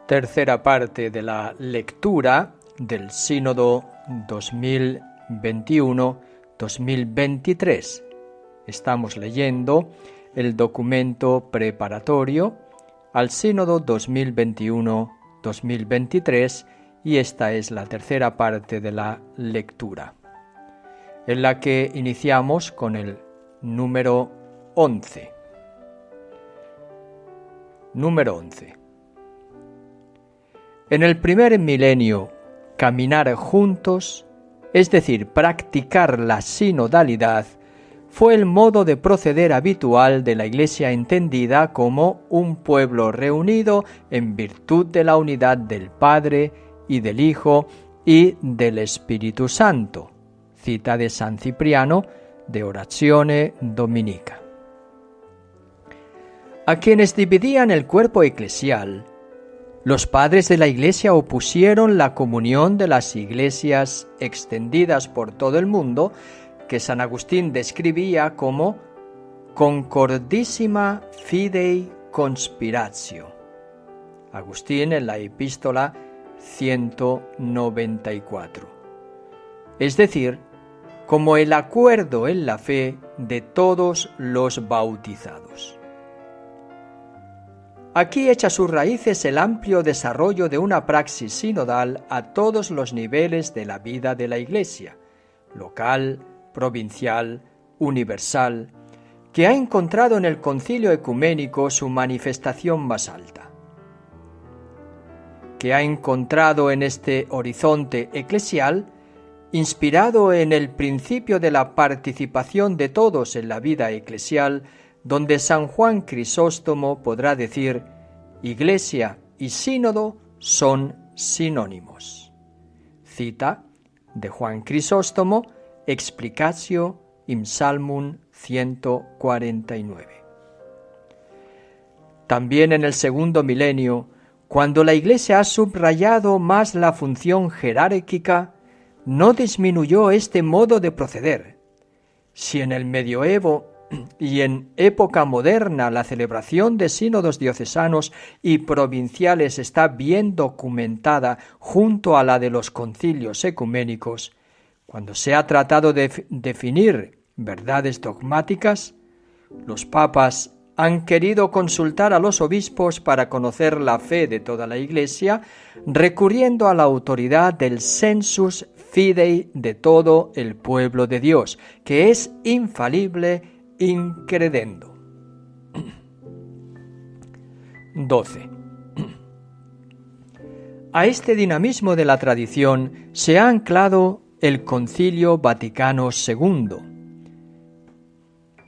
Tercera parte de la lectura del Sínodo 2021-2023. Estamos leyendo el documento preparatorio al Sínodo 2021-2023 y esta es la tercera parte de la lectura, en la que iniciamos con el número 11. Número 11. En el primer milenio, caminar juntos, es decir, practicar la sinodalidad, fue el modo de proceder habitual de la Iglesia entendida como un pueblo reunido en virtud de la unidad del Padre y del Hijo y del Espíritu Santo. Cita de San Cipriano de Oratione Dominica. A quienes dividían el cuerpo eclesial, los padres de la Iglesia opusieron la comunión de las iglesias extendidas por todo el mundo, que San Agustín describía como concordissima fidei conspiratio. Agustín en la epístola 194. Es decir, como el acuerdo en la fe de todos los bautizados. Aquí echa sus raíces el amplio desarrollo de una praxis sinodal a todos los niveles de la vida de la Iglesia, local, provincial, universal, que ha encontrado en el Concilio Ecuménico su manifestación más alta, que ha encontrado en este horizonte eclesial, inspirado en el principio de la participación de todos en la vida eclesial, donde San Juan Crisóstomo podrá decir: Iglesia y sínodo son sinónimos. Cita de Juan Crisóstomo, Explicatio in Psalmum 149. También en el segundo milenio, cuando la Iglesia ha subrayado más la función jerárquica, no disminuyó este modo de proceder. Si en el medioevo y en época moderna la celebración de sínodos diocesanos y provinciales está bien documentada junto a la de los concilios ecuménicos, cuando se ha tratado de definir verdades dogmáticas, los papas han querido consultar a los obispos para conocer la fe de toda la Iglesia, recurriendo a la autoridad del sensus fidei de todo el pueblo de Dios, que es infalible incredendo. 12. A este dinamismo de la tradición se ha anclado el Concilio Vaticano II.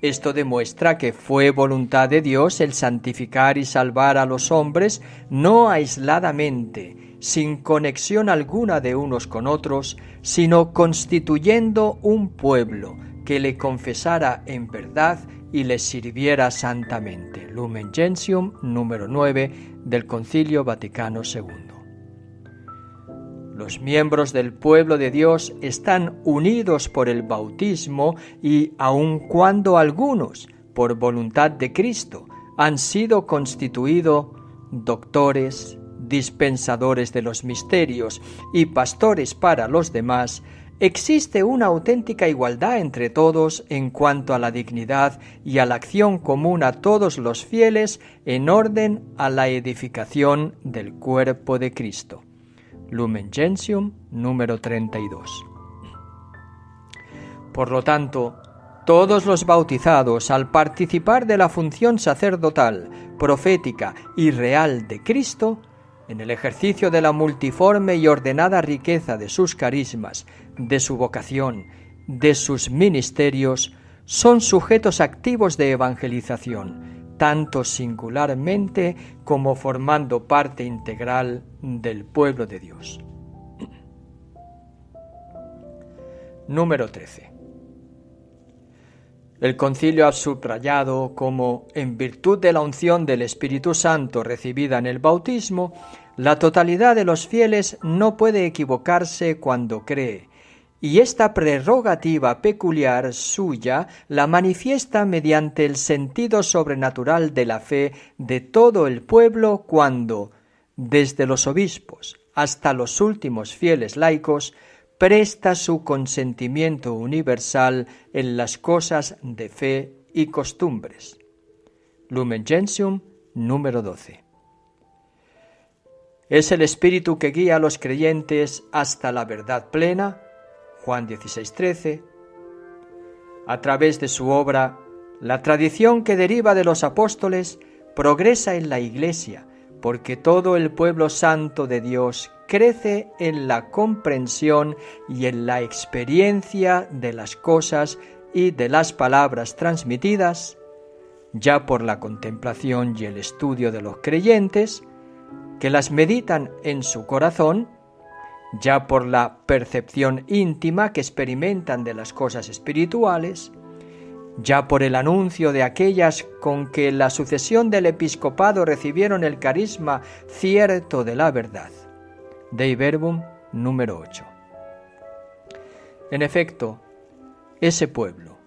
Esto demuestra que fue voluntad de Dios el santificar y salvar a los hombres no aisladamente, sin conexión alguna de unos con otros, sino constituyendo un pueblo que le confesara en verdad y le sirviera santamente. Lumen Gentium, número 9 del Concilio Vaticano II. Los miembros del pueblo de Dios están unidos por el bautismo y aun cuando algunos, por voluntad de Cristo, han sido constituidos doctores, dispensadores de los misterios y pastores para los demás, existe una auténtica igualdad entre todos en cuanto a la dignidad y a la acción común a todos los fieles en orden a la edificación del cuerpo de Cristo. Lumen Gentium, número 32. Por lo tanto, todos los bautizados, al participar de la función sacerdotal, profética y real de Cristo, en el ejercicio de la multiforme y ordenada riqueza de sus carismas, de su vocación, de sus ministerios, son sujetos activos de evangelización, tanto singularmente como formando parte integral del pueblo de Dios. Número 13. El concilio ha subrayado como, en virtud de la unción del Espíritu Santo recibida en el bautismo, la totalidad de los fieles no puede equivocarse cuando cree, y esta prerrogativa peculiar suya la manifiesta mediante el sentido sobrenatural de la fe de todo el pueblo cuando, desde los obispos hasta los últimos fieles laicos, presta su consentimiento universal en las cosas de fe y costumbres. Lumen Gentium, número 12. Es el Espíritu que guía a los creyentes hasta la verdad plena, Juan 16:13. A través de su obra, la tradición que deriva de los apóstoles progresa en la Iglesia, porque todo el pueblo santo de Dios crece en la comprensión y en la experiencia de las cosas y de las palabras transmitidas, ya por la contemplación y el estudio de los creyentes, que las meditan en su corazón, ya por la percepción íntima que experimentan de las cosas espirituales, ya por el anuncio de aquellas con que la sucesión del episcopado recibieron el carisma cierto de la verdad. Dei Verbum, número 8. En efecto, ese pueblo,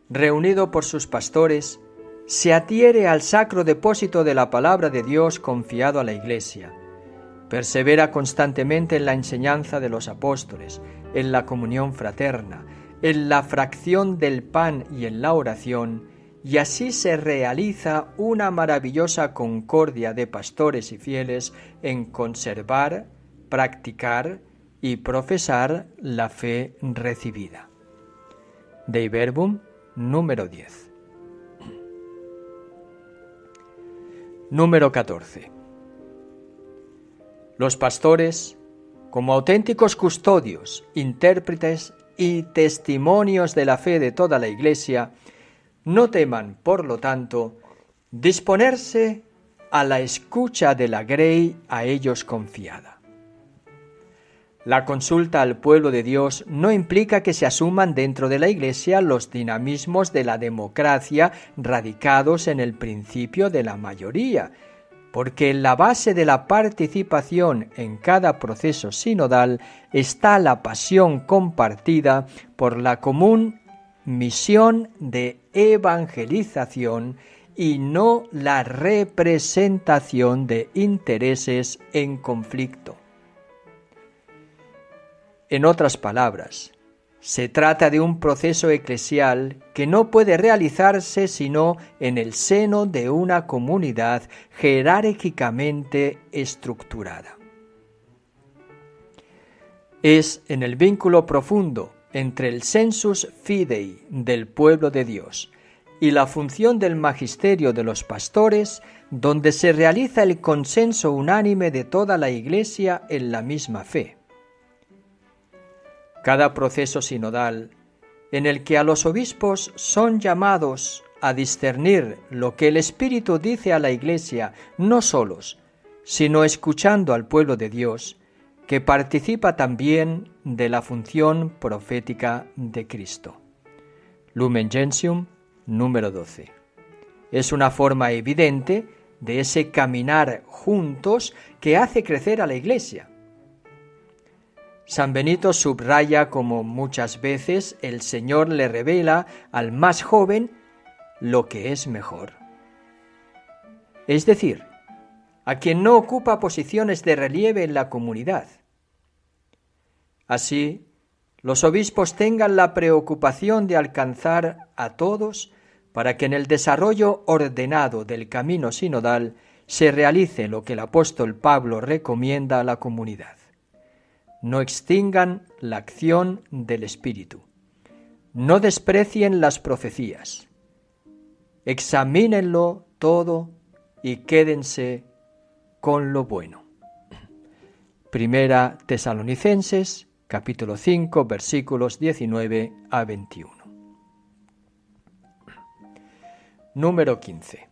reunido por sus pastores, se adhiere al sacro depósito de la palabra de Dios confiado a la Iglesia, persevera constantemente en la enseñanza de los apóstoles, en la comunión fraterna, en la fracción del pan y en la oración, y así se realiza una maravillosa concordia de pastores y fieles en conservar, practicar y profesar la fe recibida. Dei Verbum, número 10. Número 14. Los pastores, como auténticos custodios, intérpretes y testimonios de la fe de toda la Iglesia, no teman, por lo tanto, disponerse a la escucha de la grey a ellos confiada. La consulta al pueblo de Dios no implica que se asuman dentro de la Iglesia los dinamismos de la democracia radicados en el principio de la mayoría, porque en la base de la participación en cada proceso sinodal está la pasión compartida por la común misión de evangelización y no la representación de intereses en conflicto. En otras palabras, se trata de un proceso eclesial que no puede realizarse sino en el seno de una comunidad jerárquicamente estructurada. Es en el vínculo profundo entre el sensus fidei del pueblo de Dios y la función del magisterio de los pastores donde se realiza el consenso unánime de toda la Iglesia en la misma fe. Cada proceso sinodal, en el que a los obispos son llamados a discernir lo que el Espíritu dice a la Iglesia, no solos, sino escuchando al pueblo de Dios, que participa también de la función profética de Cristo. Lumen Gentium, número 12. Es una forma evidente de ese caminar juntos que hace crecer a la Iglesia. San Benito subraya como muchas veces el Señor le revela al más joven lo que es mejor. Es decir, a quien no ocupa posiciones de relieve en la comunidad. Así, los obispos tengan la preocupación de alcanzar a todos para que en el desarrollo ordenado del camino sinodal se realice lo que el apóstol Pablo recomienda a la comunidad. No extingan la acción del Espíritu. No desprecien las profecías. Examínenlo todo y quédense con lo bueno. Primera Tesalonicenses, capítulo 5, versículos 19 a 21. Número 15.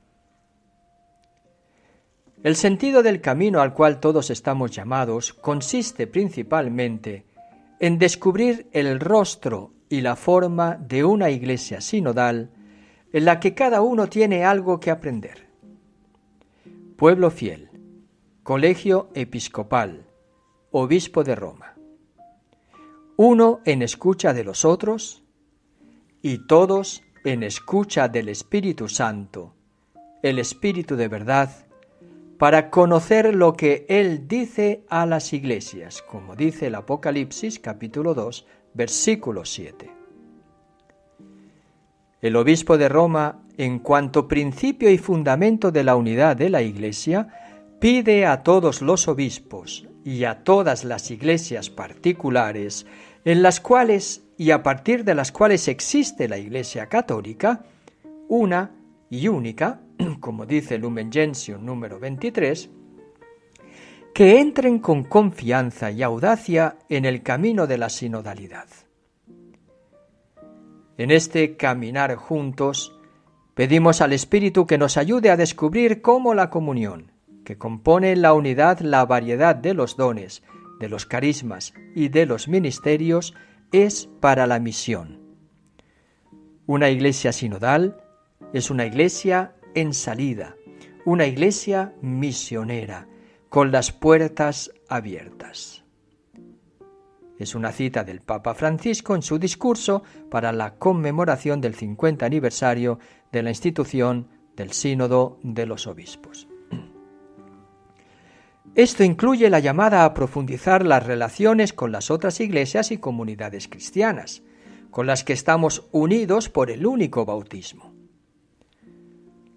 El sentido del camino al cual todos estamos llamados consiste principalmente en descubrir el rostro y la forma de una iglesia sinodal en la que cada uno tiene algo que aprender. Pueblo fiel, colegio episcopal, obispo de Roma. Uno en escucha de los otros y todos en escucha del Espíritu Santo, el Espíritu de verdad, para conocer lo que Él dice a las iglesias, como dice el Apocalipsis capítulo 2, versículo 7. El obispo de Roma, en cuanto principio y fundamento de la unidad de la Iglesia, pide a todos los obispos y a todas las iglesias particulares, en las cuales y a partir de las cuales existe la Iglesia católica, una y única, como dice Lumen Gentium número 23, que entren con confianza y audacia en el camino de la sinodalidad. En este caminar juntos, pedimos al Espíritu que nos ayude a descubrir cómo la comunión, que compone la unidad la variedad de los dones, de los carismas y de los ministerios, es para la misión. Una iglesia sinodal es una iglesia en salida, una iglesia misionera, con las puertas abiertas. Es una cita del Papa Francisco en su discurso para la conmemoración del 50 aniversario de la institución del Sínodo de los Obispos. Esto incluye la llamada a profundizar las relaciones con las otras iglesias y comunidades cristianas, con las que estamos unidos por el único bautismo.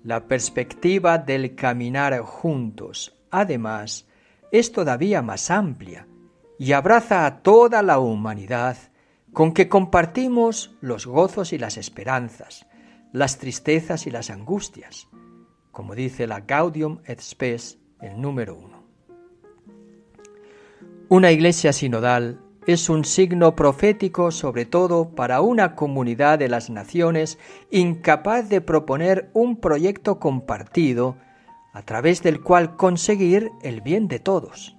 La perspectiva del caminar juntos, además, es todavía más amplia y abraza a toda la humanidad con que compartimos los gozos y las esperanzas, las tristezas y las angustias, como dice la Gaudium et Spes, el número 1. Una iglesia sinodal es un signo profético sobre todo para una comunidad de las naciones incapaz de proponer un proyecto compartido a través del cual conseguir el bien de todos.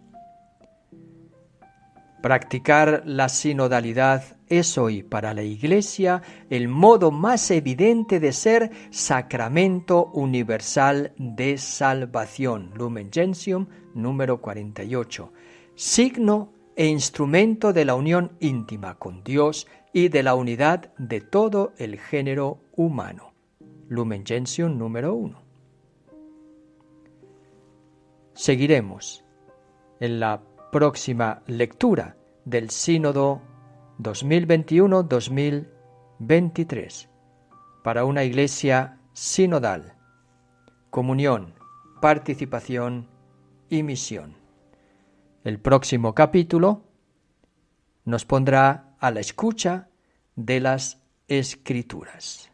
Practicar la sinodalidad es hoy para la Iglesia el modo más evidente de ser sacramento universal de salvación. Lumen Gentium número 48. Signo e instrumento de la unión íntima con Dios y de la unidad de todo el género humano. Lumen Gentium número 1. Seguiremos en la próxima lectura del Sínodo 2021-2023 para una iglesia sinodal, comunión, participación y misión. El próximo capítulo nos pondrá a la escucha de las Escrituras.